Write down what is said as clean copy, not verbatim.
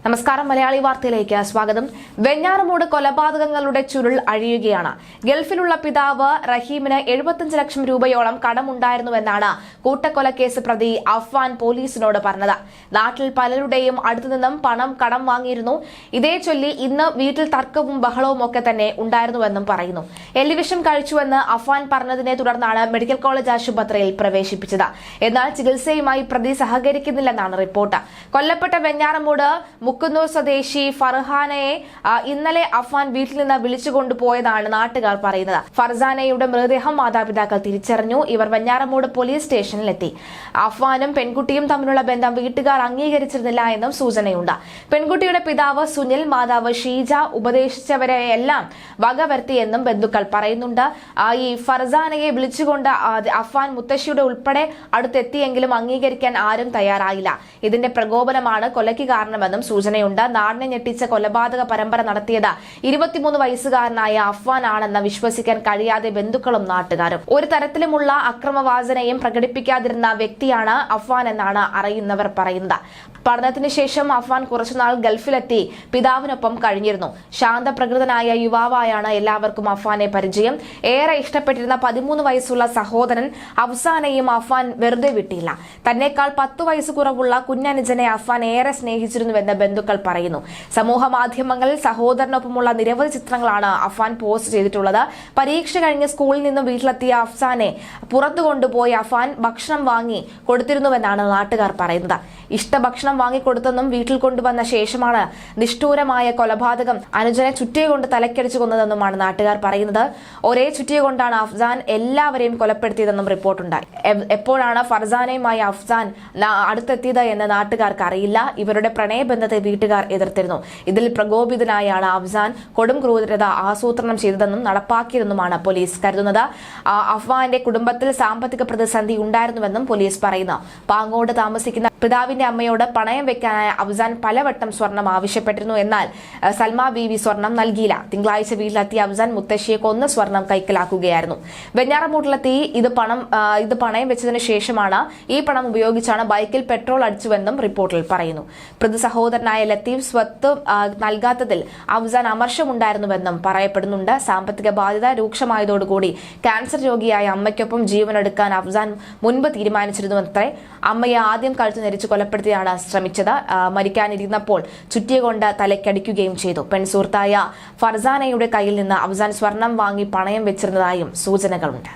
നമസ്കാരം. മലയാളി വാർത്തയിലേക്ക് സ്വാഗതം. വെഞ്ഞാറമൂട് കൊലപാതകങ്ങളുടെ ചുരുൾ അഴിയുകയാണ്. ഗൾഫിലുള്ള പിതാവ് റഹീമിന് 75 ലക്ഷം രൂപയോളം കടമുണ്ടായിരുന്നുവെന്നാണ് കൂട്ടക്കൊലക്കേസ് പ്രതി അഫ്വാൻ പോലീസിനോട് പറഞ്ഞത്. നാട്ടിൽ പലരുടെയും അടുത്തുനിന്നും പണം കടം വാങ്ങിയിരുന്നു. ഇതേ ചൊല്ലി ഇന്ന് വീട്ടിൽ തർക്കവും ബഹളവും ഒക്കെ തന്നെ ഉണ്ടായിരുന്നുവെന്നും പറയുന്നു. എല്ലുവിഷം കഴിച്ചുവെന്ന് അഫ്വാൻ പറഞ്ഞതിനെ തുടർന്നാണ് മെഡിക്കൽ കോളേജ് ആശുപത്രിയിൽ പ്രവേശിപ്പിച്ചത്. എന്നാൽ ചികിത്സയുമായി പ്രതി സഹകരിക്കുന്നില്ലെന്നാണ് റിപ്പോർട്ട്. കൊല്ലപ്പെട്ട വെഞ്ഞാറമൂട് മുക്കുന്നൂർ സ്വദേശി ഫർഹാനയെ ഇന്നലെ അഫ്വാൻ വീട്ടിൽ നിന്ന് വിളിച്ചുകൊണ്ടുപോയതാണ് നാട്ടുകാർ പറയുന്നത്. ഫർസാനയുടെ മൃതദേഹം മാതാപിതാക്കൾ തിരിച്ചറിഞ്ഞു. ഇവർ വെഞ്ഞാറമൂട് പോലീസ് സ്റ്റേഷനിലെത്തി. അഫ്വാനും പെൺകുട്ടിയും തമ്മിലുള്ള ബന്ധം വീട്ടുകാർ അംഗീകരിച്ചിരുന്നില്ല എന്നും സൂചനയുണ്ട്. പെൺകുട്ടിയുടെ പിതാവ് സുനിൽ, മാതാവ് ഷീജ ഉപദേശിച്ചവരെയെല്ലാം വകവരുത്തിയെന്നും ബന്ധുക്കൾ പറയുന്നുണ്ട്. ഈ ഫർസാനയെ വിളിച്ചുകൊണ്ട് അഫ്വാൻ മുത്തശ്ശിയുടെ ഉൾപ്പെടെ അടുത്തെത്തിയെങ്കിലും അംഗീകരിക്കാൻ ആരും തയ്യാറായില്ല. ഇതിന്റെ പ്രകോപനമാണ് കൊലയ്ക്ക് കാരണമെന്നും സൂചനയുണ്ട്. നാടിനെ ഞെട്ടിച്ച കൊലപാതക പരമ്പര നടത്തിയത് 23 വയസ്സുകാരനായ അഫ്വാൻ ആണെന്ന് വിശ്വസിക്കാൻ കഴിയാതെ ബന്ധുക്കളും നാട്ടുകാരും. ഒരു തരത്തിലുമുള്ള അക്രമവാസനയും പ്രകടിപ്പിക്കാതിരുന്ന വ്യക്തിയാണ് അഫ്വാൻ എന്നാണ് അറിയുന്നവർ പറയുന്നത്. പഠനത്തിന് ശേഷം അഫ്വാൻ കുറച്ചുനാൾ ഗൾഫിലെത്തി പിതാവിനൊപ്പം കഴിഞ്ഞിരുന്നു. ശാന്തപ്രകൃതനായ യുവാവായാണ് എല്ലാവർക്കും അഫ്വാനെ പരിചയം. ഏറെ ഇഷ്ടപ്പെട്ടിരുന്ന 13 വയസ്സുള്ള സഹോദരൻ അഫ്സാനെയും അഫ്വാൻ വെറുതെ വിട്ടില്ല. തന്നെക്കാൾ 10 വയസ്സ് കുറവുള്ള കുഞ്ഞനുജനെ അഫ്വാൻ ഏറെ സ്നേഹിച്ചിരുന്നുവെന്ന് ബന്ധുക്കൾ പറയുന്നു. സമൂഹ മാധ്യമങ്ങളിൽ സഹോദരനൊപ്പമുള്ള നിരവധി ചിത്രങ്ങളാണ് അഫ്വാൻ പോസ്റ്റ് ചെയ്തിട്ടുള്ളത്. പരീക്ഷ കഴിഞ്ഞ് സ്കൂളിൽ നിന്നും വീട്ടിലെത്തിയ അഫ്സാനെ പുറത്തു കൊണ്ടുപോയി അഫ്വാൻ ഭക്ഷണം വാങ്ങി കൊടുത്തിരുന്നുവെന്നാണ് നാട്ടുകാർ പറയുന്നത്. ഇഷ്ടഭക്ഷണം വാങ്ങിക്കൊടുത്തെന്നും വീട്ടിൽ കൊണ്ടുവന്ന ശേഷമാണ് നിഷ്ഠൂരമായ കൊലപാതകം അനുജനെ ചുറ്റിയ കൊണ്ട് തലക്കടിച്ചു കൊന്നതെന്നുമാണ് നാട്ടുകാർ പറയുന്നത്. ഒരേ ചുറ്റിയ കൊണ്ടാണ് അഫ്സാൻ എല്ലാവരെയും കൊലപ്പെടുത്തിയതെന്നും റിപ്പോർട്ടുണ്ടായി. എപ്പോഴാണ് ഫർസാനയുമായി അഫ്സാൻ അടുത്തെത്തിയത് എന്ന് നാട്ടുകാർക്ക് അറിയില്ല. ഇവരുടെ പ്രണയബന്ധത്തെ വീട്ടുകാർ എതിർത്തിരുന്നു. ഇതിൽ പ്രകോപിതനായാണ് അഫ്സാൻ കൊടും ക്രൂരത ആസൂത്രണം ചെയ്തതെന്നും നടപ്പാക്കിയതെന്നുമാണ് പോലീസ് കരുതുന്നത്. അഫ്വാന്റെ കുടുംബത്തിൽ സാമ്പത്തിക പ്രതിസന്ധി ഉണ്ടായിരുന്നുവെന്നും പോലീസ് പറയുന്നു. പാങ്ങോട് താമസിക്കുന്ന പിതാവിന്റെ അമ്മയോട് പണയം വെക്കാനായ അഫ്സാൻ പലവട്ടം സ്വർണം ആവശ്യപ്പെട്ടിരുന്നു. എന്നാൽ സൽമ ബീവി സ്വർണം നൽകിയില്ല. തിങ്കളാഴ്ച വീട്ടിലെത്തിയ അഫ്സാൻ മുത്തശ്ശിയെ കൊന്ന് സ്വർണം കൈക്കലാക്കുകയായിരുന്നു. വെഞ്ഞാറമൂട്ടിലെത്തി ഇത് പണയം വെച്ചതിന് ശേഷമാണ് ഈ പണം ഉപയോഗിച്ചാണ് ബൈക്കിൽ പെട്രോൾ അടിച്ചുവെന്നും റിപ്പോർട്ടിൽ പറയുന്നു. പ്രതി സഹോദരനായ ലത്തീഫ് സ്വത്ത് നൽകാത്തതിൽ അഫ്സാൻ അമർഷമുണ്ടായിരുന്നുവെന്നും പറയപ്പെടുന്നുണ്ട്. സാമ്പത്തിക ബാധ്യത രൂക്ഷമായതോടുകൂടി ക്യാൻസർ രോഗിയായ അമ്മയ്ക്കൊപ്പം ജീവനെടുക്കാൻ അഫ്സാൻ മുൻപ് തീരുമാനിച്ചിരുന്നുവത്രേ. അമ്മയെ ആദ്യം കഴുത്ത് നെരിച്ച് കൊലപ്പെടുത്തിയാണ് ശ്രമിച്ചത്. മരിക്കാനിരുന്നപ്പോൾ ചുറ്റിയ തലയ്ക്കടിക്കുകയും ചെയ്തു. പെൺസുഹൃത്തായ ഫർസാനയുടെ കയ്യിൽ നിന്ന് അഫ്സാൻ സ്വർണം വാങ്ങി പണയം വെച്ചിരുന്നതായും സൂചനകളുണ്ട്.